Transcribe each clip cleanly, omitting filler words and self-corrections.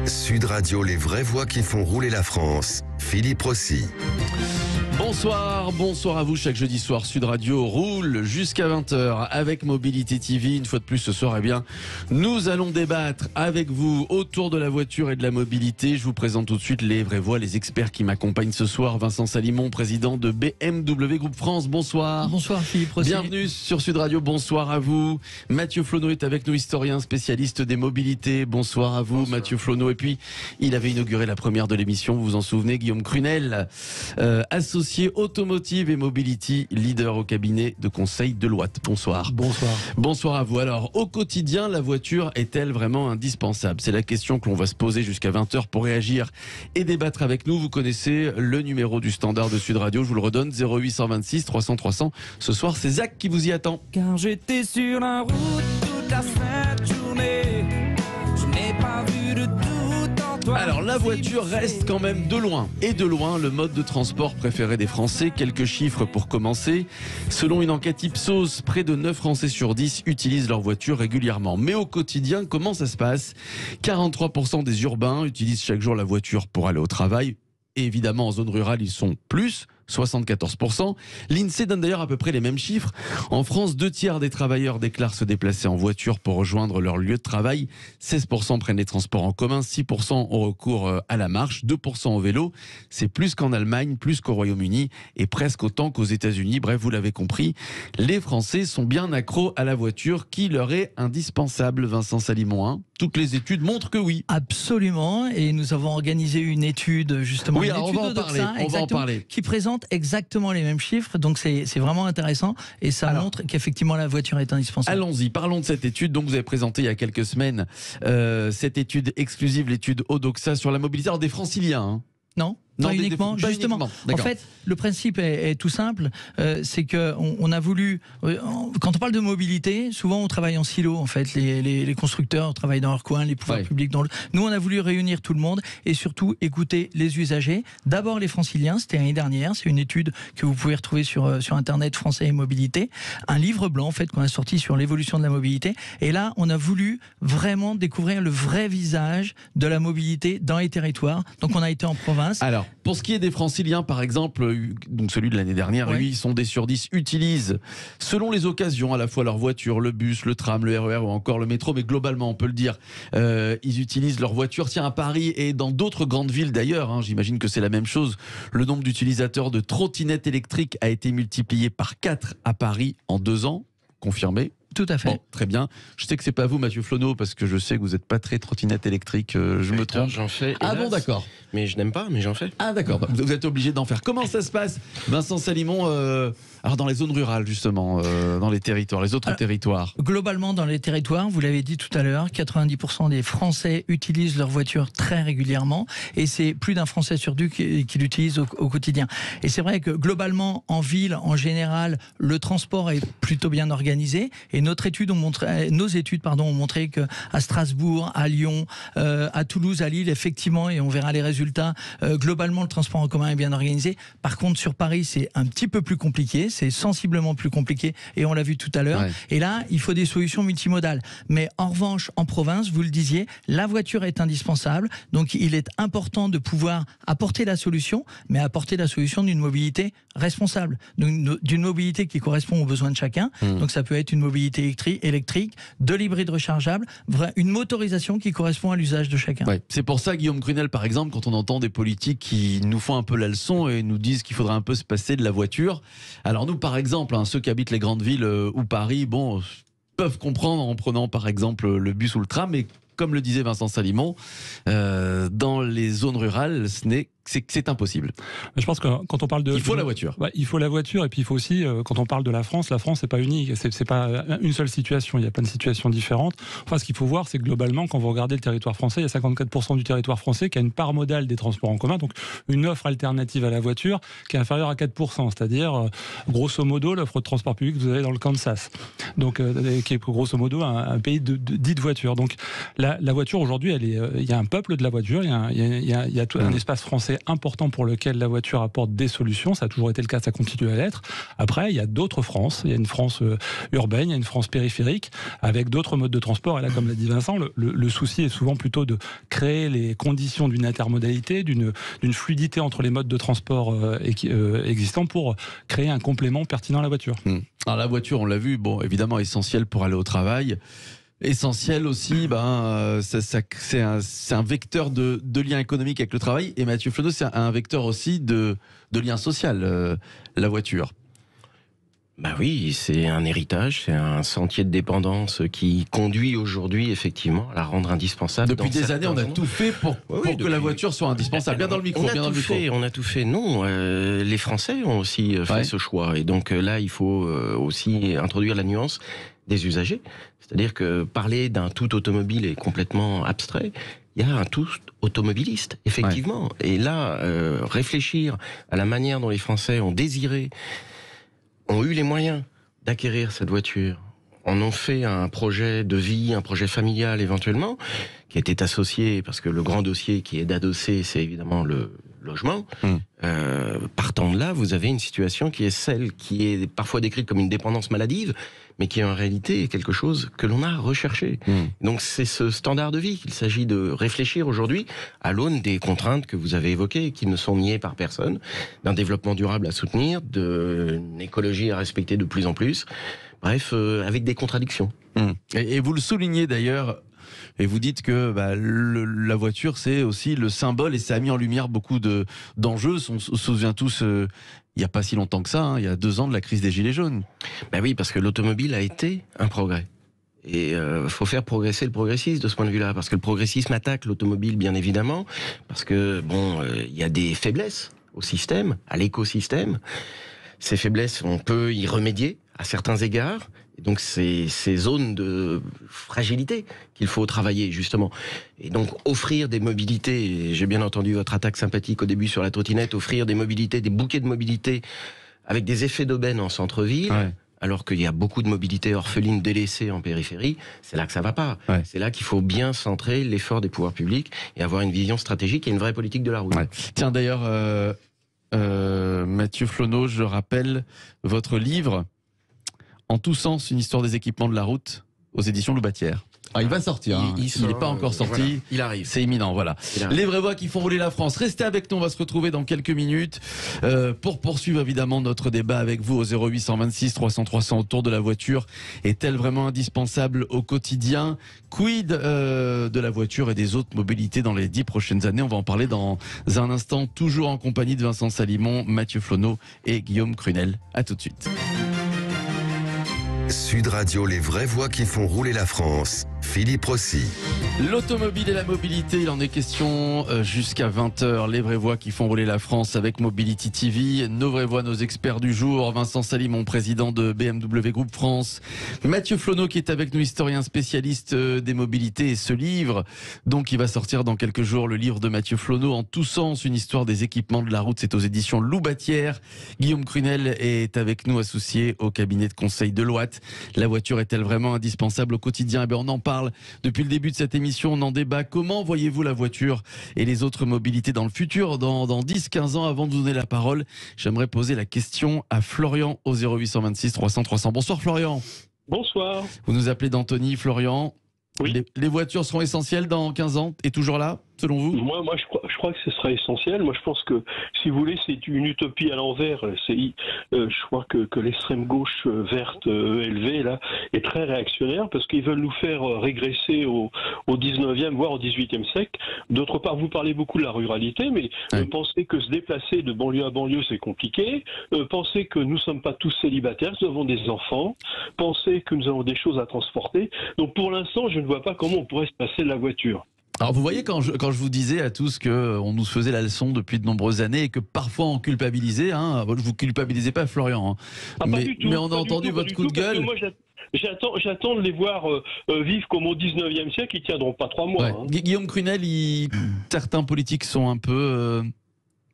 Sud Radio, les vraies voix qui font rouler la France. Philippe Rossi. Bonsoir à vous. Chaque jeudi soir, Sud Radio roule jusqu'à 20h avec Mobilité TV. Une fois de plus ce soir, nous allons débattre avec vous autour de la voiture et de la mobilité. Je vous présente tout de suite les vraies voix, les experts qui m'accompagnent ce soir. Vincent Salimon, président de BMW Group France. Bonsoir. Bonsoir Philippe Rossi. Bienvenue sur Sud Radio. Bonsoir à vous. Mathieu Flonneau est avec nous, historien spécialiste des mobilités. Bonsoir à vous, bonsoir. Mathieu Flonneau. Et puis, il avait inauguré la première de l'émission, vous vous en souvenez, Guillaume Crunel, associé Automotive et Mobility, leader au cabinet de conseil Deloitte. Bonsoir. Bonsoir. Bonsoir à vous. Alors, au quotidien, la voiture est-elle vraiment indispensable? C'est la question que l'on va se poser jusqu'à 20h pour réagir et débattre avec nous. Vous connaissez le numéro du standard de Sud Radio, je vous le redonne, 0826 300 300. Ce soir, c'est Zach qui vous y attend. Car j'étais sur la route toute la sainte journée, je n'ai pas vu de doute en toi. Alors la voiture reste quand même de loin le mode de transport préféré des Français. Quelques chiffres pour commencer. Selon une enquête Ipsos, près de 9 Français sur 10 utilisent leur voiture régulièrement. Mais au quotidien, comment ça se passe? 43% des urbains utilisent chaque jour la voiture pour aller au travail. Et évidemment, en zone rurale, ils sont plus, 74%. L'INSEE donne d'ailleurs à peu près les mêmes chiffres. En France, 2/3 des travailleurs déclarent se déplacer en voiture pour rejoindre leur lieu de travail. 16% prennent les transports en commun, 6% ont recours à la marche, 2% au vélo. C'est plus qu'en Allemagne, plus qu'au Royaume-Uni et presque autant qu'aux États-Unis. Bref, vous l'avez compris, les Français sont bien accros à la voiture qui leur est indispensable. Vincent Salimon, hein, toutes les études montrent que oui. Absolument, et nous avons organisé une étude justement, oui, alors on va en parler, qui présente exactement les mêmes chiffres, donc c'est vraiment intéressant et ça montre qu'effectivement la voiture est indispensable. Allons-y, parlons de cette étude. Donc vous avez présenté il y a quelques semaines cette étude exclusive, l'étude Odoxa sur la mobilité. Alors des franciliens, hein. Non, pas uniquement, justement. En fait, le principe est tout simple, c'est que on a voulu, quand on parle de mobilité, souvent on travaille en silo. En fait, les constructeurs travaillent dans leur coin, les pouvoirs publics dans le. Nous, on a voulu réunir tout le monde et surtout écouter les usagers. D'abord les Franciliens, c'était l'année dernière. C'est une étude que vous pouvez retrouver sur internet, Français et mobilité, un livre blanc en fait qu'on a sorti sur l'évolution de la mobilité. Et là, on a voulu vraiment découvrir le vrai visage de la mobilité dans les territoires. Donc, on a été en province. Alors, pour ce qui est des Franciliens, par exemple, donc celui de l'année dernière, 8 sondés sur 10 utilisent, selon les occasions, à la fois leur voiture, le bus, le tram, le RER ou encore le métro, mais globalement, on peut le dire, ils utilisent leur voiture. Tiens, à Paris et dans d'autres grandes villes d'ailleurs, hein, j'imagine que c'est la même chose, le nombre d'utilisateurs de trottinettes électriques a été multiplié par 4 à Paris en 2 ans, confirmé. Tout à fait. Bon, très bien. Je sais que c'est pas vous, Mathieu Flonneau, parce que je sais que vous n'êtes pas très trottinette électrique. Je me trompe. J'en fais. Ah bon, d'accord. Mais je n'aime pas, mais j'en fais. Ah d'accord. Vous êtes obligé d'en faire. Comment ça se passe, Vincent Salimon, alors dans les zones rurales justement, dans les territoires, les autres territoires? Globalement, dans les territoires, vous l'avez dit tout à l'heure, 90% des Français utilisent leur voiture très régulièrement, et c'est plus d'un Français sur deux qui l'utilise au quotidien. Et c'est vrai que globalement, en ville, en général, le transport est plutôt bien organisé. Et nos études ont montré que à Strasbourg, à Lyon, à Toulouse, à Lille, effectivement, et on verra les résultats, globalement le transport en commun est bien organisé. Par contre, sur Paris, c'est un petit peu plus compliqué, c'est sensiblement plus compliqué, et on l'a vu tout à l'heure. Et là, il faut des solutions multimodales. Mais en revanche, en province, vous le disiez, la voiture est indispensable, donc il est important de pouvoir apporter la solution, mais apporter la solution d'une mobilité responsable, d'une mobilité qui correspond aux besoins de chacun. Donc ça peut être une mobilité électrique, de l'hybride rechargeable, une motorisation qui correspond à l'usage de chacun. C'est pour ça, Guillaume Crunel, par exemple, quand on entend des politiques qui nous font un peu la leçon et nous disent qu'il faudrait un peu se passer de la voiture. Alors nous, par exemple, ceux qui habitent les grandes villes ou Paris, peuvent comprendre en prenant par exemple le bus ou le tram, mais comme le disait Vincent Salimon, dans les zones rurales, c'est impossible. Je pense que quand on parle de... Il faut la voiture. Il faut la voiture, et puis il faut aussi, quand on parle de la France n'est pas unique, c'est pas une seule situation, il y a plein de situations différentes. Enfin, ce qu'il faut voir, c'est que globalement, quand vous regardez le territoire français, il y a 54% du territoire français qui a une part modale des transports en commun, donc une offre alternative à la voiture qui est inférieure à 4%, c'est-à-dire, grosso modo, l'offre de transport public que vous avez dans le Kansas, donc, qui est grosso modo un pays dit de voiture. Donc la voiture, aujourd'hui, il y a un peuple de la voiture, il y a tout un espace français Français important pour lequel la voiture apporte des solutions. Ça a toujours été le cas, ça continue à l'être. Après, il y a d'autres France. Il y a une France urbaine, il y a une France périphérique, avec d'autres modes de transport. Et là, comme l'a dit Vincent, le souci est souvent plutôt de créer les conditions d'une intermodalité, d'une fluidité entre les modes de transport existants pour créer un complément pertinent à la voiture. Alors la voiture, on l'a vu, bon, évidemment essentielle pour aller au travail. Essentiel aussi, c'est un vecteur de lien économique avec le travail. Et Mathieu Flonneau, c'est un vecteur aussi de lien social, la voiture. Bah oui, c'est un héritage, c'est un sentier de dépendance qui conduit aujourd'hui effectivement à la rendre indispensable. Depuis des années, on a tout fait pour que la voiture soit indispensable. Bien dans le micro, bien dans le micro. On a tout fait. Non, les Français ont aussi fait ce choix. Et donc là, il faut aussi introduire la nuance des usagers. C'est-à-dire que parler d'un tout automobile est complètement abstrait. Il y a un tout automobiliste, effectivement. Ouais. Et là, réfléchir à la manière dont les Français ont désiré, ont eu les moyens d'acquérir cette voiture, en ont fait un projet de vie, un projet familial éventuellement, qui était associé, parce que le grand dossier qui est d'adosser, c'est évidemment le logement. Partant de là, vous avez une situation qui est celle qui est parfois décrite comme une dépendance maladive, mais qui en réalité est quelque chose que l'on a recherché. Donc c'est ce standard de vie qu'il s'agit de réfléchir aujourd'hui à l'aune des contraintes que vous avez évoquées, qui ne sont niées par personne, d'un développement durable à soutenir, d'une écologie à respecter de plus en plus, bref, avec des contradictions. Et vous le soulignez d'ailleurs, et vous dites que la voiture, c'est aussi le symbole, et ça a mis en lumière beaucoup d'enjeux. On se souvient tous, il n'y a pas si longtemps que ça, il y a 2 ans de la crise des Gilets jaunes. Ben oui, parce que l'automobile a été un progrès. Et faut faire progresser le progressisme de ce point de vue-là, parce que le progressisme attaque l'automobile, bien évidemment, parce que il y a des faiblesses au système, à l'écosystème. Ces faiblesses, on peut y remédier à certains égards. Et donc c'est ces zones de fragilité qu'il faut travailler justement. Et donc offrir des mobilités, et j'ai bien entendu votre attaque sympathique au début sur la trottinette, offrir des mobilités, des bouquets de mobilité avec des effets d'aubaine en centre-ville, alors qu'il y a beaucoup de mobilités orphelines délaissées en périphérie, c'est là que ça va pas. C'est là qu'il faut bien centrer l'effort des pouvoirs publics et avoir une vision stratégique et une vraie politique de la route. Tiens d'ailleurs, Mathieu Flonneau, je rappelle votre livre En tous sens, une histoire des équipements de la route, aux éditions Loubatière. Il va sortir, il n'est pas encore sorti, voilà, il arrive. C'est imminent, voilà. Les vraies voix qui font rouler la France. Restez avec nous, on va se retrouver dans quelques minutes pour poursuivre évidemment notre débat avec vous au 0826 300 300 autour de la voiture. Est-elle vraiment indispensable au quotidien? Quid de la voiture et des autres mobilités dans les 10 prochaines années? On va en parler dans un instant, toujours en compagnie de Vincent Salimon, Mathieu Flonneau et Guillaume Crunel. À tout de suite. Sud Radio, les vraies voix qui font rouler la France. Philippe Rossi. L'automobile et la mobilité, il en est question jusqu'à 20h. Les vraies voix qui font rouler la France avec Mobility TV. Nos vraies voix, nos experts du jour. Vincent Salimon, président de BMW Group France. Mathieu Flonneau qui est avec nous, historien spécialiste des mobilités. Et ce livre, donc, il va sortir dans quelques jours. Le livre de Mathieu Flonneau, En tous sens, une histoire des équipements de la route. C'est aux éditions Loubatière. Guillaume Crunel est avec nous, associé au cabinet de conseil Deloitte. La voiture est-elle vraiment indispensable au quotidien? On en parle depuis le début de cette émission, on en débat. Comment voyez-vous la voiture et les autres mobilités dans le futur, dans 10-15 ans? Avant de vous donner la parole, j'aimerais poser la question à Florian au 0826 300 300. Bonsoir Florian. Bonsoir. Vous nous appelez d'Antony. Florian, oui. Les voitures seront essentielles dans 15 ans et toujours là, selon vous? Moi je crois que ce sera essentiel. Moi, je pense que, si vous voulez, c'est une utopie à l'envers. Je crois que l'extrême gauche verte élevée là est très réactionnaire parce qu'ils veulent nous faire régresser au 19e, voire au 18e siècle. D'autre part, vous parlez beaucoup de la ruralité, mais pensez que se déplacer de banlieue à banlieue, c'est compliqué. Pensez que nous ne sommes pas tous célibataires, nous avons des enfants. Pensez que nous avons des choses à transporter. Donc, pour l'instant, je ne vois pas comment on pourrait se passer de la voiture. Alors vous voyez, quand je vous disais à tous qu'on nous faisait la leçon depuis de nombreuses années et que parfois on culpabilisait, vous culpabilisez pas Florian, mais on a entendu votre coup de gueule. Moi, j'attends de les voir vivre comme au 19e siècle, ils tiendront pas 3 mois. Guillaume Crunel, certains politiques sont un peu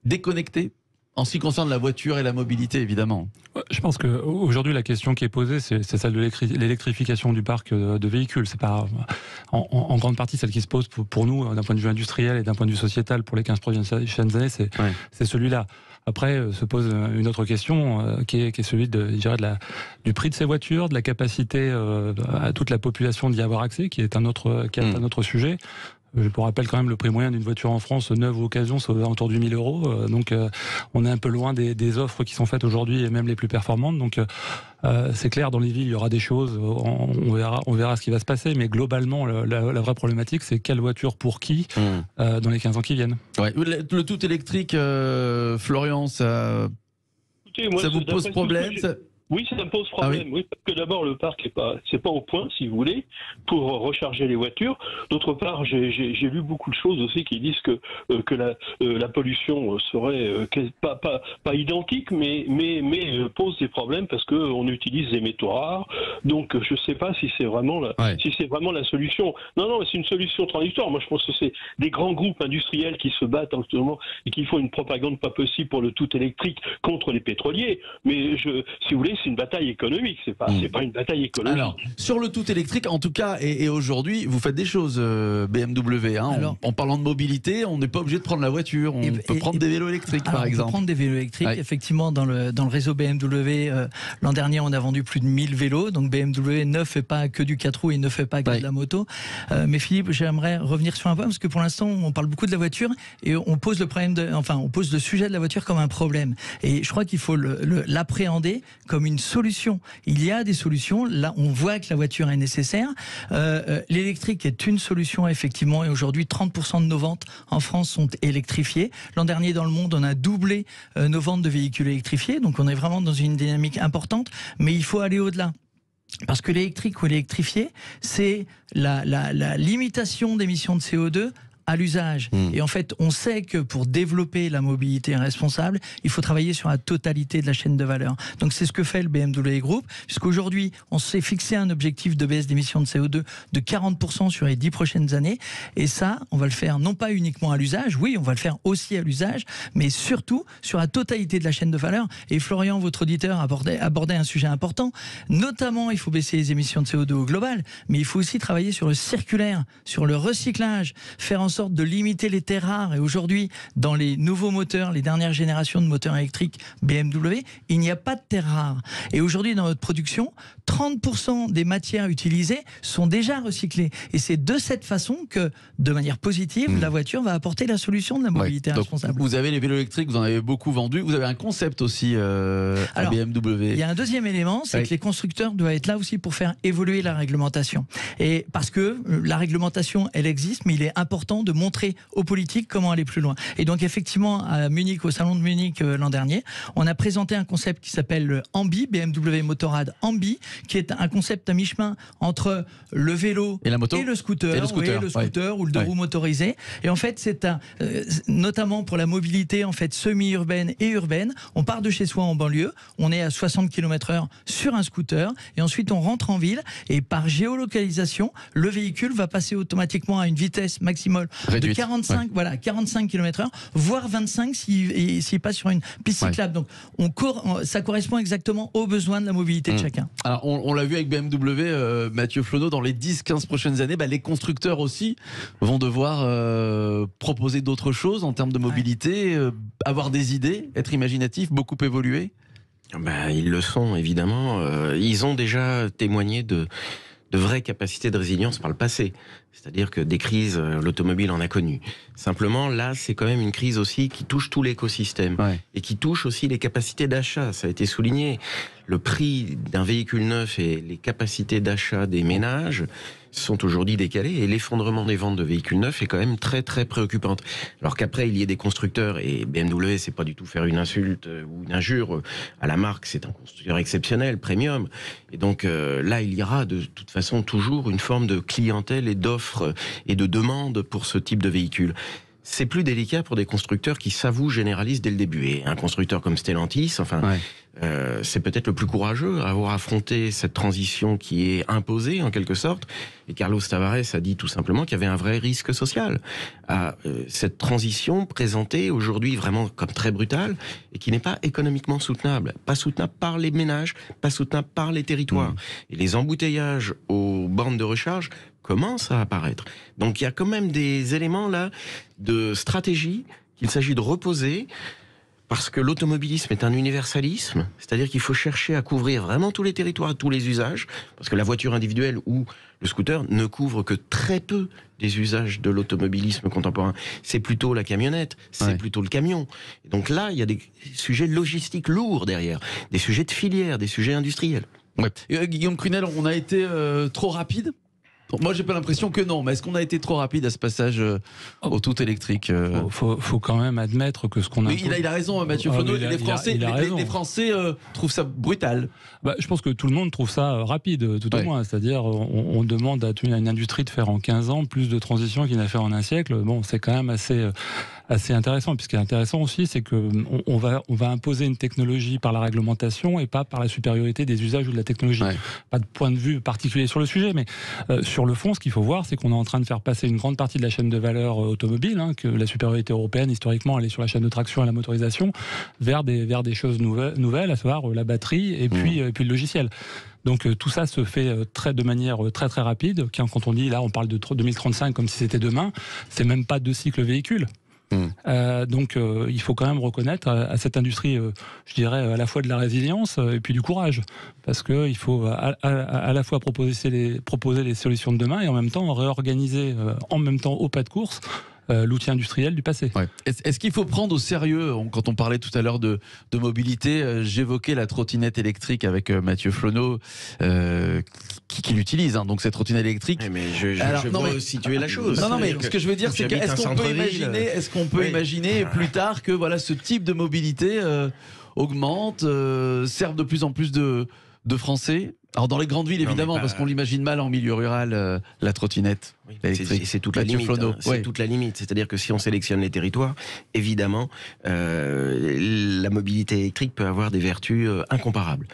déconnectés En ce qui concerne la voiture et la mobilité, évidemment. Je pense qu'aujourd'hui, la question qui est posée, c'est celle de l'électrification du parc de véhicules. C'est pas en grande partie celle qui se pose pour nous, d'un point de vue industriel et d'un point de vue sociétal, pour les 15 prochaines années, c'est celui-là. Après, se pose une autre question qui est celui du prix de ces voitures, de la capacité à toute la population d'y avoir accès, qui est un autre sujet. Pour rappel, quand même, le prix moyen d'une voiture en France, neuve ou occasion, c'est autour du 1 000 €. Donc, on est un peu loin des offres qui sont faites aujourd'hui, et même les plus performantes. Donc, c'est clair, dans les villes, il y aura des choses. On verra ce qui va se passer. Mais globalement, la vraie problématique, c'est quelle voiture pour qui dans les 15 ans qui viennent. Ouais. Le tout électrique, Florian, ça vous pose problème? Oui, ça me pose problème. Oui, parce que d'abord, le parc c'est pas au point, si vous voulez, pour recharger les voitures. D'autre part, j'ai lu beaucoup de choses aussi qui disent que la pollution serait pas identique, mais pose des problèmes parce que on utilise des métaux rares. Donc, je sais pas si c'est vraiment la solution. Non, c'est une solution transitoire. Moi, je pense que c'est des grands groupes industriels qui se battent en ce moment et qui font une propagande pas possible pour le tout électrique contre les pétroliers. Mais si vous voulez, c'est une bataille économique, c'est pas une bataille économique. Alors, sur le tout électrique, en tout cas, et aujourd'hui, vous faites des choses, BMW. En parlant de mobilité, on n'est pas obligé de prendre la voiture, on peut prendre des vélos électriques, par exemple. On peut prendre des vélos électriques, effectivement, dans le réseau BMW. L'an dernier, on a vendu plus de 1000 vélos, donc BMW ne fait pas que du 4 roues et ne fait pas que de la moto. Mais Philippe, j'aimerais revenir sur un point, parce que pour l'instant, on parle beaucoup de la voiture, et on pose on pose le sujet de la voiture comme un problème. Et je crois qu'il faut l'appréhender comme une solution. Il y a des solutions. Là, on voit que la voiture est nécessaire. L'électrique est une solution, effectivement. Et aujourd'hui, 30% de nos ventes en France sont électrifiées. L'an dernier, dans le monde, on a doublé nos ventes de véhicules électrifiés. Donc, on est vraiment dans une dynamique importante. Mais il faut aller au-delà. Parce que l'électrique ou l'électrifié, c'est la limitation d'émissions de CO2 à l'usage. Et en fait, on sait que pour développer la mobilité responsable, il faut travailler sur la totalité de la chaîne de valeur. Donc c'est ce que fait le BMW Group, puisqu'aujourd'hui, on s'est fixé un objectif de baisse d'émissions de CO2 de 40% sur les 10 prochaines années. Et ça, on va le faire non pas uniquement à l'usage, oui, on va le faire aussi à l'usage, mais surtout sur la totalité de la chaîne de valeur. Et Florian, votre auditeur, abordait un sujet important. Notamment, il faut baisser les émissions de CO2 au global, mais il faut aussi travailler sur le circulaire, sur le recyclage, faire en sorte de limiter les terres rares. Et aujourd'hui, dans les nouveaux moteurs, les dernières générations de moteurs électriques BMW, il n'y a pas de terres rares. Et aujourd'hui, dans notre production, 30% des matières utilisées sont déjà recyclées. Et c'est de cette façon que, de manière positive, la voiture va apporter la solution de la mobilité responsable. Vous avez les vélos électriques, vous en avez beaucoup vendu. Vous avez un concept aussi à BMW. Il y a un deuxième élément, c'est que les constructeurs doivent être là aussi pour faire évoluer la réglementation. Et parce que la réglementation, elle existe, mais il est important de montrer aux politiques comment aller plus loin. Et donc effectivement, à Munich, au salon de Munich l'an dernier, on a présenté un concept qui s'appelle Ambi, BMW Motorrad Ambi, qui est un concept à mi-chemin entre le vélo et le scooter, ou le deux roues motorisé. Et en fait, c'est notamment pour la mobilité en fait semi-urbaine et urbaine. On part de chez soi en banlieue, on est à 60 km/h sur un scooter, et ensuite on rentre en ville, et par géolocalisation, le véhicule va passer automatiquement à une vitesse maximale réduite, de 45 km/h, voire 25 s'il passe sur une piste cyclable. Donc ça correspond exactement aux besoins de la mobilité de chacun. Alors on l'a vu avec BMW, Mathieu Flonneau, dans les 10-15 prochaines années, les constructeurs aussi vont devoir proposer d'autres choses en termes de mobilité, avoir des idées, être imaginatifs, beaucoup évoluer. Ils le sont, évidemment. Ils ont déjà témoigné de vraies capacités de résilience par le passé. C'est-à-dire que des crises, l'automobile en a connu. Simplement, là, c'est quand même une crise aussi qui touche tout l'écosystème et qui touche aussi les capacités d'achat. Ça a été souligné. Le prix d'un véhicule neuf et les capacités d'achat des ménages sont aujourd'hui décalés, et l'effondrement des ventes de véhicules neufs est quand même très très préoccupante. Alors qu'après il y ait des constructeurs, et BMW, c'est pas du tout faire une insulte ou une injure à la marque, c'est un constructeur exceptionnel, premium, et donc là il y aura de toute façon toujours une forme de clientèle et d'offres et de demande pour ce type de véhicule. c'est plus délicat pour des constructeurs qui s'avouent généralistes dès le début. Et un constructeur comme Stellantis, c'est peut-être le plus courageux à avoir affronté cette transition qui est imposée en quelque sorte. Et Carlos Tavares a dit tout simplement qu'il y avait un vrai risque social à cette transition présentée aujourd'hui vraiment comme très brutale et qui n'est pas économiquement soutenable. Pas soutenable par les ménages, pas soutenable par les territoires. Et les embouteillages aux bornes de recharge commencent à apparaître. Donc il y a quand même des éléments là de stratégie qu'il s'agit de reposer. Parce que l'automobilisme est un universalisme, c'est-à-dire qu'il faut chercher à couvrir vraiment tous les territoires, tous les usages, parce que la voiture individuelle ou le scooter ne couvre que très peu des usages de l'automobilisme contemporain. C'est plutôt la camionnette, c'est plutôt le camion. Et donc là, il y a des sujets logistiques lourds derrière, des sujets de filière, des sujets industriels. Guillaume Crunel, on a été trop rapide ? Moi, j'ai pas l'impression que non, mais est-ce qu'on a été trop rapide à ce passage au tout électrique faut quand même admettre que ce qu'on a. Il a raison, Mathieu Flonneau. Les Français trouvent ça brutal. Je pense que tout le monde trouve ça rapide, tout au moins. C'est-à-dire, on demande à une industrie de faire en 15 ans plus de transition qu'il n'a fait en un siècle. Bon, c'est quand même assez intéressant. Puis ce qui est intéressant aussi, c'est qu'on va imposer une technologie par la réglementation et pas par la supériorité des usages ou de la technologie. Pas de point de vue particulier sur le sujet, mais sur le fond, ce qu'il faut voir, c'est qu'on est en train de faire passer une grande partie de la chaîne de valeur automobile, que la supériorité européenne, historiquement, elle est sur la chaîne de traction et la motorisation, vers des choses nouvelles, à savoir la batterie et puis le logiciel. Donc tout ça se fait de manière très très rapide. Quand on dit, là, on parle de 2035 comme si c'était demain, c'est même pas 2 cycles véhicules. Donc il faut quand même reconnaître à cette industrie, je dirais, à la fois de la résilience et puis du courage, parce qu'il faut à la fois proposer les solutions de demain et en même temps réorganiser en même temps au pas de course l'outil industriel du passé. Est-ce qu'il faut prendre au sérieux, quand on parlait tout à l'heure de mobilité, j'évoquais la trottinette électrique avec Mathieu Flonneau, qui l'utilise, donc cette trottinette électrique. Mais je veux situer la chose. Non, mais ce que je veux dire, c'est est-ce qu'on peut imaginer plus tard que ce type de mobilité augmente, serve de plus en plus de Français? Alors dans les grandes villes, évidemment, parce qu'on l'imagine mal en milieu rural, la trottinette électrique. C'est toute la limite. C'est toute la limite. C'est-à-dire que si on sélectionne les territoires, évidemment, la mobilité électrique peut avoir des vertus incomparables.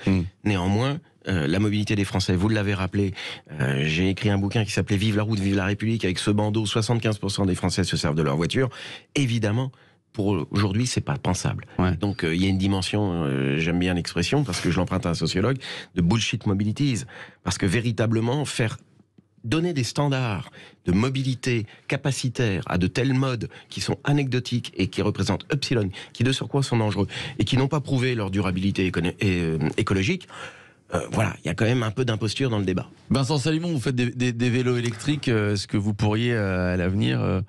Néanmoins, la mobilité des Français, vous l'avez rappelé, j'ai écrit un bouquin qui s'appelait « Vive la route, vive la République » avec ce bandeau, 75% des Français se servent de leur voiture. Évidemment, pour aujourd'hui, c'est pas pensable. Donc il y a une dimension, j'aime bien l'expression parce que je l'emprunte à un sociologue, de bullshit mobilities, parce que véritablement donner des standards de mobilité capacitaire à de tels modes qui sont anecdotiques et qui représentent epsilon, qui de surcroît sont dangereux et qui n'ont pas prouvé leur durabilité écologique. Il y a quand même un peu d'imposture dans le débat. Vincent Salimon, vous faites des vélos électriques. Est-ce que vous pourriez à l'avenir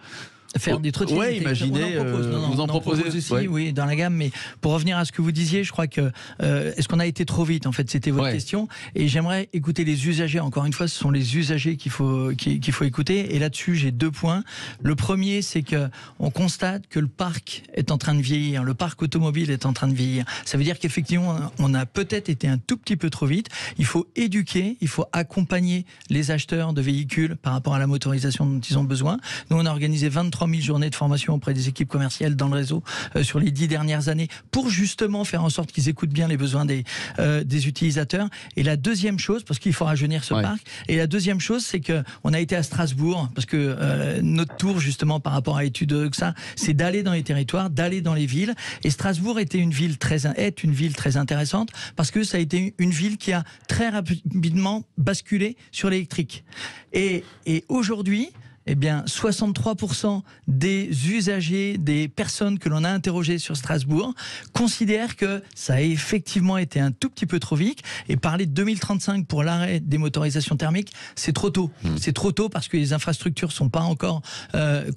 faire des trottinettes. Imaginez, vous en proposez aussi, oui, dans la gamme. Mais pour revenir à ce que vous disiez, je crois que est-ce qu'on a été trop vite? En fait, c'était votre question. Et j'aimerais écouter les usagers. Encore une fois, ce sont les usagers qu'il faut écouter. Et là-dessus, j'ai 2 points. Le premier, c'est que on constate que le parc est en train de vieillir. Le parc automobile est en train de vieillir. Ça veut dire qu'effectivement, on a peut-être été un tout petit peu trop vite. Il faut éduquer, il faut accompagner les acheteurs de véhicules par rapport à la motorisation dont ils ont besoin. Nous, on a organisé 23 000 journées de formation auprès des équipes commerciales dans le réseau sur les 10 dernières années pour justement faire en sorte qu'ils écoutent bien les besoins des utilisateurs. Et la deuxième chose, parce qu'il faut rajeunir ce parc, et la deuxième chose, c'est qu'on a été à Strasbourg, parce que notre tour justement par rapport à l'étude que ça, c'est d'aller dans les territoires, d'aller dans les villes. Et Strasbourg est une ville très intéressante parce que ça a été une ville qui a très rapidement basculé sur l'électrique. Et aujourd'hui, 63% des usagers, des personnes que l'on a interrogées sur Strasbourg considèrent que ça a effectivement été un tout petit peu trop vite. Et parler de 2035 pour l'arrêt des motorisations thermiques, c'est trop tôt. C'est trop tôt parce que les infrastructures sont pas encore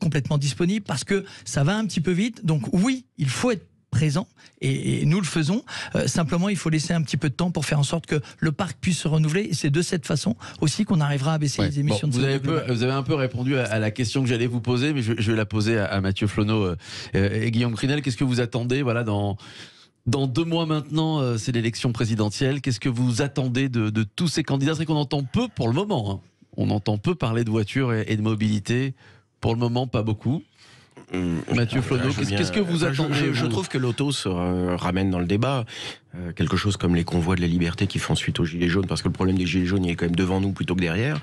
complètement disponibles, parce que ça va un petit peu vite. Donc oui, il faut être présent et nous le faisons. Simplement, il faut laisser un petit peu de temps pour faire en sorte que le parc puisse se renouveler. Et c'est de cette façon aussi qu'on arrivera à baisser les émissions de CO2. Vous avez un peu répondu à la question que j'allais vous poser, mais je vais la poser à Mathieu Flonneau et Guillaume Crunel. Qu'est-ce que vous attendez dans 2 mois maintenant, c'est l'élection présidentielle. Qu'est-ce que vous attendez de tous ces candidats? C'est qu'on entend peu pour le moment. On entend peu parler de voitures et de mobilité. Pour le moment, pas beaucoup. Mathieu Flonneau, qu'est-ce que vous attendez? Je trouve que l'auto se ramène dans le débat. Quelque chose comme les convois de la liberté qui font suite aux Gilets jaunes, parce que le problème des Gilets jaunes, il est quand même devant nous plutôt que derrière.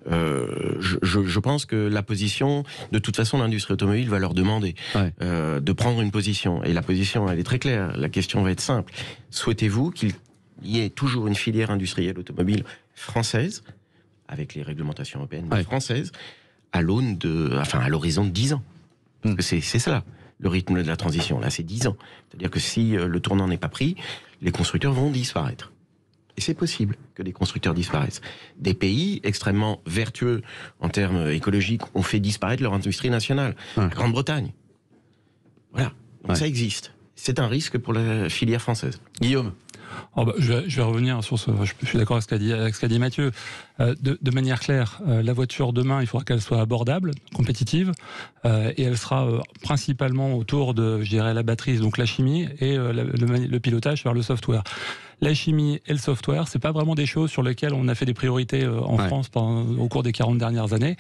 Je pense que la position, de toute façon, l'industrie automobile va leur demander de prendre une position. Et la position, elle est très claire. La question va être simple. Souhaitez-vous qu'il y ait toujours une filière industrielle automobile française, avec les réglementations européennes, mais françaises, à l'horizon de 10 ans? Parce que c'est ça, le rythme de la transition. Là, c'est 10 ans. C'est-à-dire que si le tournant n'est pas pris, les constructeurs vont disparaître. Et c'est possible que des constructeurs disparaissent. Des pays extrêmement vertueux en termes écologiques ont fait disparaître leur industrie nationale. La Grande-Bretagne. Voilà. Donc ça existe. C'est un risque pour la filière française. Guillaume? Je vais revenir sur ce. Je suis d'accord avec ce qu'a dit Mathieu. De manière claire, la voiture demain, il faudra qu'elle soit abordable, compétitive, et elle sera principalement autour de, je dirais, la batterie, donc la chimie, et le pilotage vers le software. La chimie et le software, c'est pas vraiment des choses sur lesquelles on a fait des priorités en France au cours des 40 dernières années.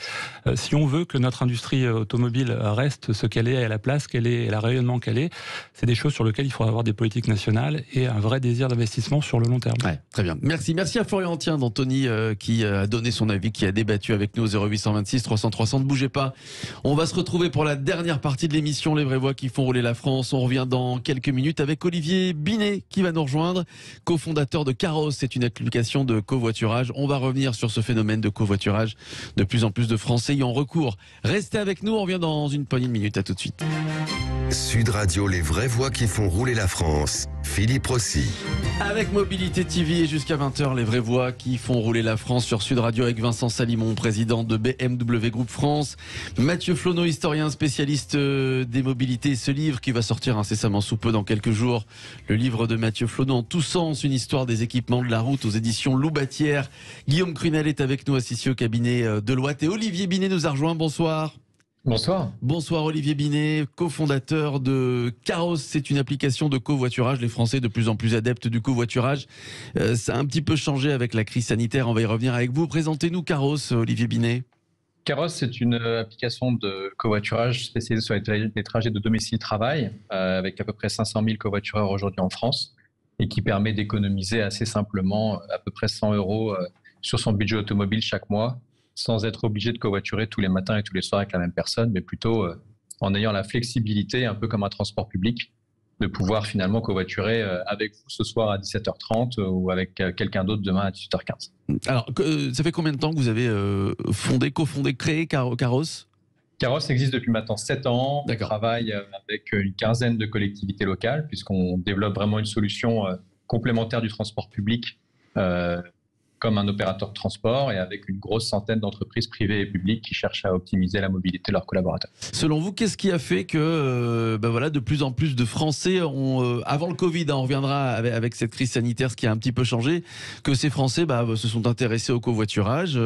Si on veut que notre industrie automobile reste ce qu'elle est, à la place qu'elle est, et le rayonnement qu'elle est, c'est des choses sur lesquelles il faudra avoir des politiques nationales et un vrai désir d'investissement sur le long terme. Très bien. Merci à Florian Antien d'Antony qui a donné son avis, qui a débattu avec nous au 0826 300 300. Ne bougez pas. On va se retrouver pour la dernière partie de l'émission Les vraies voix qui font rouler la France. On revient dans quelques minutes avec Olivier Binet qui va nous rejoindre, cofondateur de Caros. C'est une application de covoiturage. On va revenir sur ce phénomène de covoiturage. De plus en plus de Français y ont recours. Restez avec nous, on revient dans une poignée de minutes. À tout de suite. Sud Radio, les vraies voix qui font rouler la France. Philippe Rossi. Avec Mobilité TV et jusqu'à 20h, les vraies voix qui font rouler la France sur Sud Radio avec Vincent Salimon, président de BMW Group France. Mathieu Flonneau, historien spécialiste des mobilités. Ce livre qui va sortir incessamment sous peu dans quelques jours. Le livre de Mathieu Flonneau en tous sens, une histoire des équipements de la route aux éditions Loubatière. Guillaume Crunel est avec nous, associé au cabinet Deloitte. Et Olivier Binet nous a rejoint. Bonsoir. Bonsoir. Bonsoir Olivier Binet, cofondateur de Caros. C'est une application de covoiturage. Les Français de plus en plus adeptes du covoiturage. Ça a un petit peu changé avec la crise sanitaire. On va y revenir avec vous. Présentez-nous Caros, Olivier Binet. Caros, c'est une application de covoiturage spécialisée sur les trajets de domicile-travail, avec à peu près 500 000 covoitureurs aujourd'hui en France, et qui permet d'économiser assez simplement à peu près 100 € sur son budget automobile chaque mois, sans être obligé de covoiturer tous les matins et tous les soirs avec la même personne, mais plutôt en ayant la flexibilité, un peu comme un transport public, de pouvoir finalement covoiturer avec vous ce soir à 17h30 ou avec quelqu'un d'autre demain à 18h15. Alors, ça fait combien de temps que vous avez créé Caros? Caros existe depuis maintenant 7 ans. On travaille avec une quinzaine de collectivités locales, puisqu'on développe vraiment une solution complémentaire du transport public comme un opérateur de transport, et avec une grosse centaine d'entreprises privées et publiques qui cherchent à optimiser la mobilité de leurs collaborateurs. Selon vous, qu'est-ce qui a fait que de plus en plus de Français ont, avant le Covid, on reviendra avec cette crise sanitaire, ce qui a un petit peu changé, que ces Français se sont intéressés au covoiturage,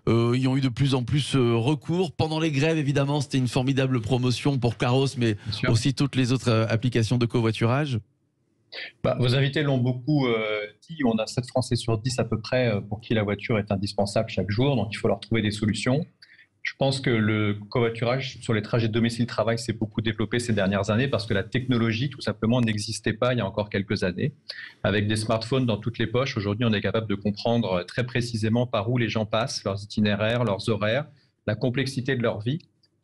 ils ont eu de plus en plus recours. Pendant les grèves, évidemment, c'était une formidable promotion pour Caros, mais aussi toutes les autres applications de covoiturage. Vos invités l'ont beaucoup dit, on a 7 Français sur 10 à peu près pour qui la voiture est indispensable chaque jour, donc il faut leur trouver des solutions. Je pense que le covoiturage sur les trajets de domicile-travail s'est beaucoup développé ces dernières années parce que la technologie tout simplement n'existait pas il y a encore quelques années. Avec des smartphones dans toutes les poches, aujourd'hui on est capable de comprendre très précisément par où les gens passent, leurs itinéraires, leurs horaires, la complexité de leur vie,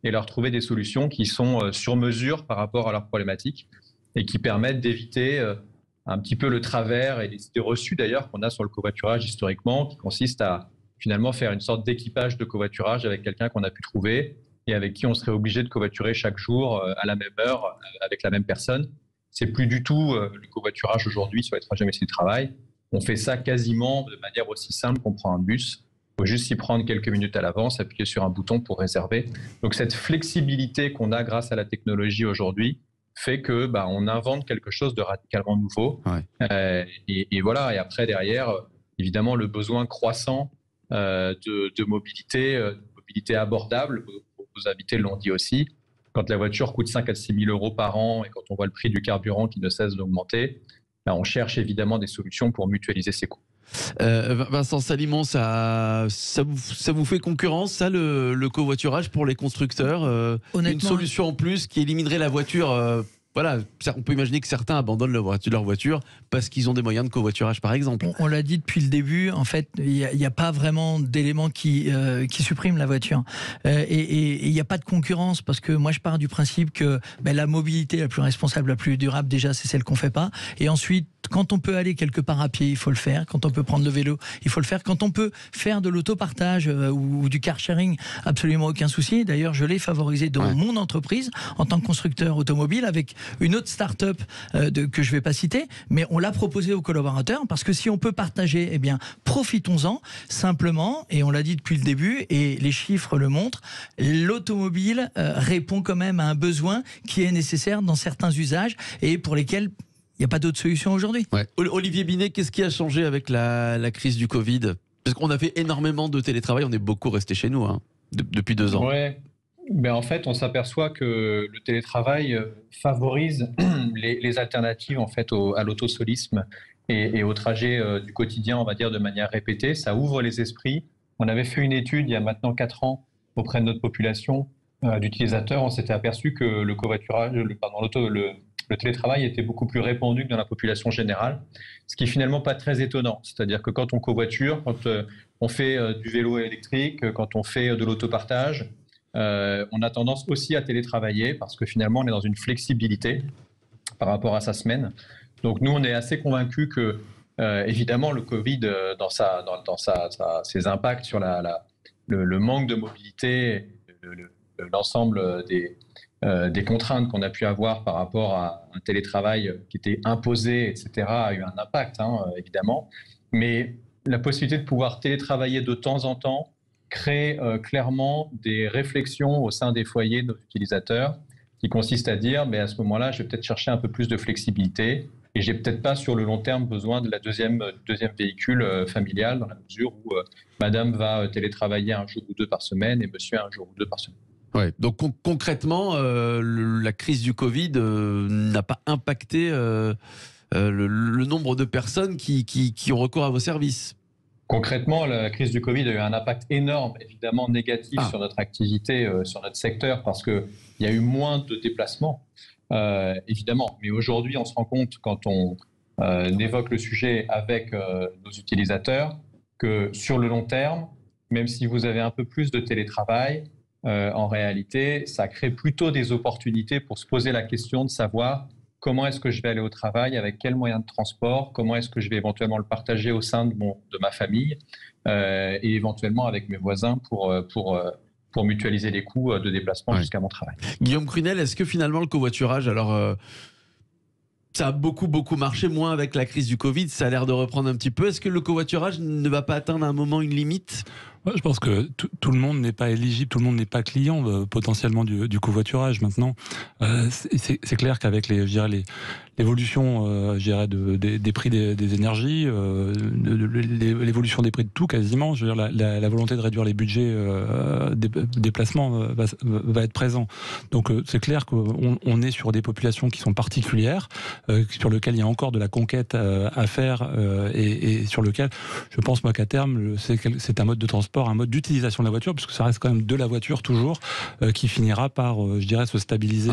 et leur trouver des solutions qui sont sur mesure par rapport à leurs problématiques, et qui permettent d'éviter un petit peu le travers et les idées reçues d'ailleurs qu'on a sur le covoiturage historiquement, qui consiste à finalement faire une sorte d'équipage de covoiturage avec quelqu'un qu'on a pu trouver et avec qui on serait obligé de covoiturer chaque jour à la même heure avec la même personne. C'est plus du tout le covoiturage aujourd'hui sur les trajets domicile-travail. On fait ça quasiment de manière aussi simple qu'on prend un bus. Il faut juste s'y prendre quelques minutes à l'avance, appuyer sur un bouton pour réserver. Donc cette flexibilité qu'on a grâce à la technologie aujourd'hui fait que on invente quelque chose de radicalement nouveau. Et voilà. Et après, derrière, évidemment, le besoin croissant de mobilité abordable. Vos invités l'ont dit aussi. Quand la voiture coûte 5 à 6 000 € par an et quand on voit le prix du carburant qui ne cesse d'augmenter, on cherche évidemment des solutions pour mutualiser ces coûts. Vincent Salimon, ça vous fait concurrence, ça, le covoiturage pour les constructeurs une solution en plus qui éliminerait la voiture voilà, on peut imaginer que certains abandonnent leur voiture parce qu'ils ont des moyens de covoiturage, par exemple. On l'a dit depuis le début, en fait, il n'y a pas vraiment d'éléments qui suppriment la voiture. Et il n'y a pas de concurrence, parce que moi, je pars du principe que la mobilité la plus responsable, la plus durable, déjà, c'est celle qu'on ne fait pas. Et ensuite, quand on peut aller quelque part à pied, il faut le faire. Quand on peut prendre le vélo, il faut le faire. Quand on peut faire de l'autopartage ou du car sharing, absolument aucun souci. D'ailleurs, je l'ai favorisé dans mon entreprise en tant que constructeur automobile avec une autre start-up que je ne vais pas citer, mais on l'a proposé aux collaborateurs parce que si on peut partager, eh bien, profitons-en simplement. Et on l'a dit depuis le début et les chiffres le montrent, l'automobile répond quand même à un besoin qui est nécessaire dans certains usages et pour lesquels il n'y a pas d'autre solution aujourd'hui. Ouais. Olivier Binet, qu'est-ce qui a changé avec la crise du Covid? Parce qu'on a fait énormément de télétravail, on est beaucoup resté chez nous depuis 2 ans. Ouais. Mais en fait, on s'aperçoit que le télétravail favorise les alternatives en fait, à l'autosolisme et au trajet du quotidien, on va dire, de manière répétée. Ça ouvre les esprits. On avait fait une étude il y a maintenant 4 ans auprès de notre population d'utilisateurs. On s'était aperçu que le covoiturage, le télétravail était beaucoup plus répandu que dans la population générale, ce qui est finalement pas très étonnant. C'est-à-dire que quand on covoiture, quand on fait du vélo électrique, quand on fait de l'autopartage, on a tendance aussi à télétravailler parce que finalement on est dans une flexibilité par rapport à sa semaine. Donc nous on est assez convaincus que évidemment le Covid dans ses impacts sur le manque de mobilité, l'ensemble des contraintes qu'on a pu avoir par rapport à un télétravail qui était imposé, etc., a eu un impact, évidemment. Mais la possibilité de pouvoir télétravailler de temps en temps crée clairement des réflexions au sein des foyers de nos utilisateurs qui consistent à dire, à ce moment-là, je vais peut-être chercher un peu plus de flexibilité et j'ai peut-être pas sur le long terme besoin de la deuxième véhicule familial dans la mesure où madame va télétravailler 1 jour ou 2 par semaine et monsieur 1 jour ou 2 par semaine. Ouais, donc concrètement, la crise du Covid n'a pas impacté le nombre de personnes qui ont recours à vos services. Concrètement, la crise du Covid a eu un impact énorme, évidemment négatif sur notre activité, sur notre secteur, parce qu'il y a eu moins de déplacements, évidemment. Mais aujourd'hui, on se rend compte, quand on évoque le sujet avec nos utilisateurs, que sur le long terme, même si vous avez un peu plus de télétravail, en réalité, ça crée plutôt des opportunités pour se poser la question de savoir comment est-ce que je vais aller au travail, avec quels moyens de transport, comment est-ce que je vais éventuellement le partager au sein de ma famille et éventuellement avec mes voisins pour mutualiser les coûts de déplacement jusqu'à mon travail. Guillaume Crunel, est-ce que finalement le covoiturage, alors ça a beaucoup marché, moins avec la crise du Covid, ça a l'air de reprendre un petit peu. Est-ce que le covoiturage ne va pas atteindre à un moment une limite ? Je pense que tout le monde n'est pas éligible, tout le monde n'est pas client potentiellement du covoiturage. Maintenant, c'est clair qu'avec l'évolution des prix des énergies, l'évolution des prix de tout quasiment, je veux dire, la volonté de réduire les budgets des déplacements va être présent. Donc c'est clair qu'on est sur des populations qui sont particulières, sur lesquelles il y a encore de la conquête à faire et sur lequel je pense moi qu'à terme c'est un mode de transport, un mode d'utilisation de la voiture, puisque ça reste quand même de la voiture toujours, qui finira par, je dirais, se stabiliser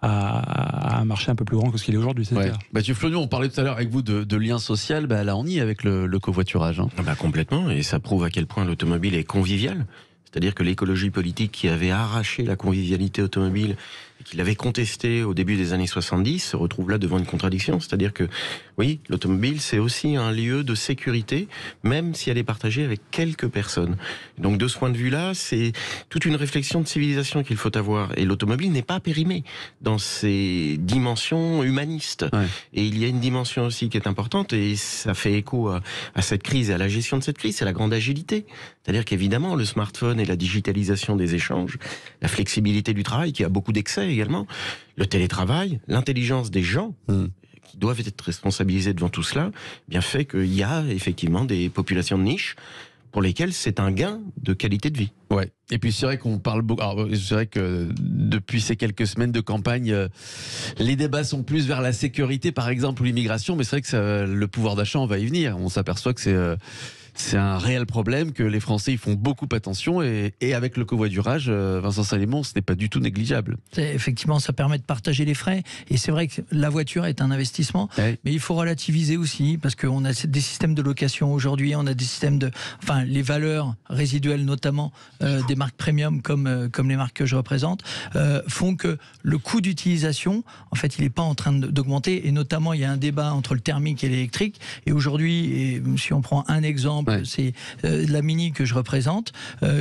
à un marché un peu plus grand que ce qu'il est aujourd'hui. Mathieu Flonion, on parlait tout à l'heure avec vous de lien social, là on y est avec le covoiturage. Complètement, et ça prouve à quel point l'automobile est conviviale. C'est-à-dire que l'écologie politique qui avait arraché la convivialité automobile et qui l'avait contestée au début des années 70 se retrouve là devant une contradiction. C'est-à-dire que, oui, l'automobile, c'est aussi un lieu de sécurité, même si elle est partagée avec quelques personnes. Donc de ce point de vue-là, c'est toute une réflexion de civilisation qu'il faut avoir. Et l'automobile n'est pas périmée dans ses dimensions humanistes. Ouais. Et il y a une dimension aussi qui est importante, et ça fait écho à cette crise et à la gestion de cette crise, c'est la grande agilité. C'est-à-dire qu'évidemment, le smartphone et la digitalisation des échanges, la flexibilité du travail, qui a beaucoup d'excès également, le télétravail, l'intelligence des gens, qui doivent être responsabilisés devant tout cela, bien fait qu'il y a effectivement des populations de niche, pour lesquels c'est un gain de qualité de vie. Ouais. Et puis c'est vrai qu'on parle beaucoup. Alors, c'est vrai que depuis ces quelques semaines de campagne, les débats sont plus vers la sécurité, par exemple, ou l'immigration. Mais c'est vrai que le pouvoir d'achat, on va y venir. On s'aperçoit que c'est un réel problème, que les Français ils font beaucoup attention, et avec le covoiturage, Vincent Salémon, ce n'est pas du tout négligeable. Effectivement, ça permet de partager les frais, et c'est vrai que la voiture est un investissement, mais il faut relativiser aussi, parce qu'on a des systèmes de location aujourd'hui, on a des systèmes les valeurs résiduelles notamment des marques premium comme les marques que je représente, font que le coût d'utilisation, en fait, il n'est pas en train d'augmenter, et notamment il y a un débat entre le thermique et l'électrique, et aujourd'hui, si on prend un exemple, c'est la Mini que je représente,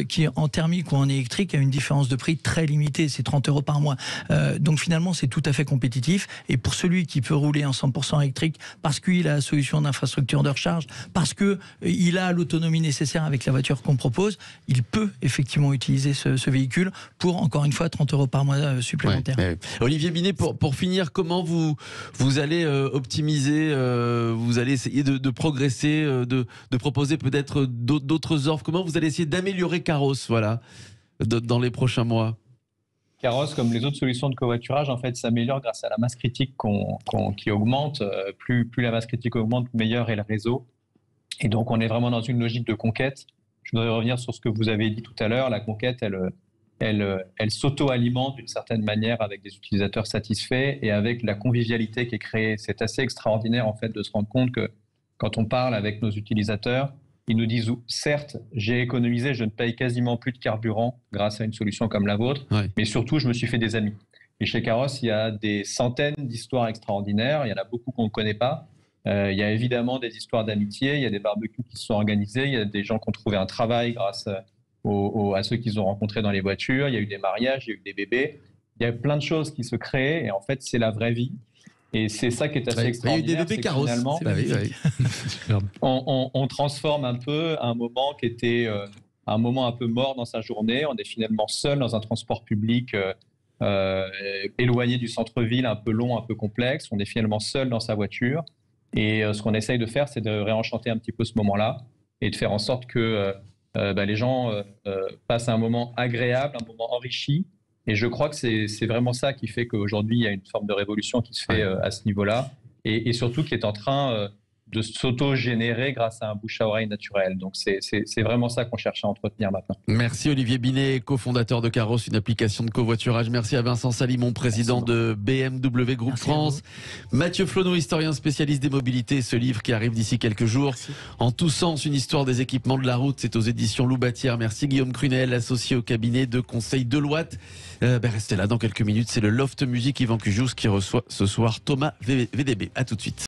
qui en thermique ou en électrique a une différence de prix très limitée, c'est 30 € par mois. Donc finalement, c'est tout à fait compétitif. Et pour celui qui peut rouler en 100% électrique, parce qu'il a la solution d'infrastructure de recharge, parce qu'il a l'autonomie nécessaire avec la voiture qu'on propose, il peut effectivement utiliser ce véhicule pour, encore une fois, 30 € par mois supplémentaires. Olivier Binet, pour finir, comment vous allez optimiser, vous allez essayer de progresser, de proposer peut-être d'autres offres? Comment vous allez essayer d'améliorer Carros, dans les prochains mois? Carros, comme les autres solutions de covoiturage, en fait, s'améliore grâce à la masse critique qui augmente. Plus la masse critique augmente, meilleur est le réseau. Et donc, on est vraiment dans une logique de conquête. Je voudrais revenir sur ce que vous avez dit tout à l'heure. La conquête, elle s'auto-alimente d'une certaine manière avec des utilisateurs satisfaits et avec la convivialité qui est créée. C'est assez extraordinaire, en fait, de se rendre compte que quand on parle avec nos utilisateurs, ils nous disent « Certes, j'ai économisé, je ne paye quasiment plus de carburant grâce à une solution comme la vôtre, mais surtout, je me suis fait des amis. » Et chez Carros, il y a des centaines d'histoires extraordinaires. Il y en a beaucoup qu'on ne connaît pas. Il y a évidemment des histoires d'amitié. Il y a des barbecues qui se sont organisés. Il y a des gens qui ont trouvé un travail grâce à ceux qu'ils ont rencontrés dans les voitures. Il y a eu des mariages, il y a eu des bébés. Il y a plein de choses qui se créent. Et en fait, c'est la vraie vie. Et c'est ça qui est assez extraordinaire. Il y a eu des bébés Carros. Finalement, on transforme un peu un moment qui était un moment un peu mort dans sa journée. On est finalement seul dans un transport public éloigné du centre-ville, un peu long, un peu complexe. On est finalement seul dans sa voiture. Et ce qu'on essaye de faire, c'est de réenchanter un petit peu ce moment-là et de faire en sorte que les gens passent un moment agréable, un moment enrichi. Et je crois que c'est vraiment ça qui fait qu'aujourd'hui, il y a une forme de révolution qui se fait à ce niveau-là et surtout qui est en train de s'auto-générer grâce à un bouche à oreille naturel. Donc c'est vraiment ça qu'on cherche à entretenir maintenant. Merci Olivier Binet, cofondateur de Carros, une application de covoiturage. Merci à Vincent Salimon, président de BMW Groupe France. Mathieu Flonneau, historien spécialiste des mobilités. Ce livre qui arrive d'ici quelques jours. En tous sens, une histoire des équipements de la route. C'est aux éditions Loubatière. Merci Guillaume Crunel, associé au cabinet de conseil Deloitte. Restez là dans quelques minutes. C'est le Loft Music Yvan Cujous qui reçoit ce soir Thomas VDB. À tout de suite.